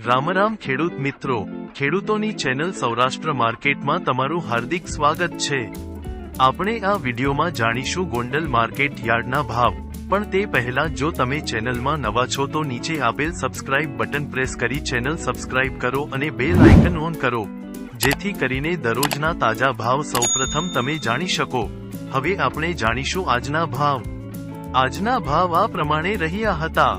રામ ખેડૂત મિત્રો, ખેડૂતોની ચેનલ સૌરાષ્ટ્ર માર્કેટમાં તમારું હાર્દિક સ્વાગત છે। આપણે આ વિડીયોમાં જાણીશું ગોંડલ માર્કેટ યાર્ડના ભાવ, પણ તે પહેલા જો તમે ચેનલમાં નવા છો તો નીચે આપેલ સબસ્ક્રાઇબ બટન પ્રેસ કરી ચેનલ સબસ્ક્રાઇબ કરો અને બેલ આઇકન ઓન કરો, જેથી કરીને દરરોજના તાજા ભાવ સૌપ્રથમ તમે જાણી શકો। હવે આપણે જાણીશું આજના ભાવ। આજના ભાવ આ પ્રમાણે રહ્યા હતા।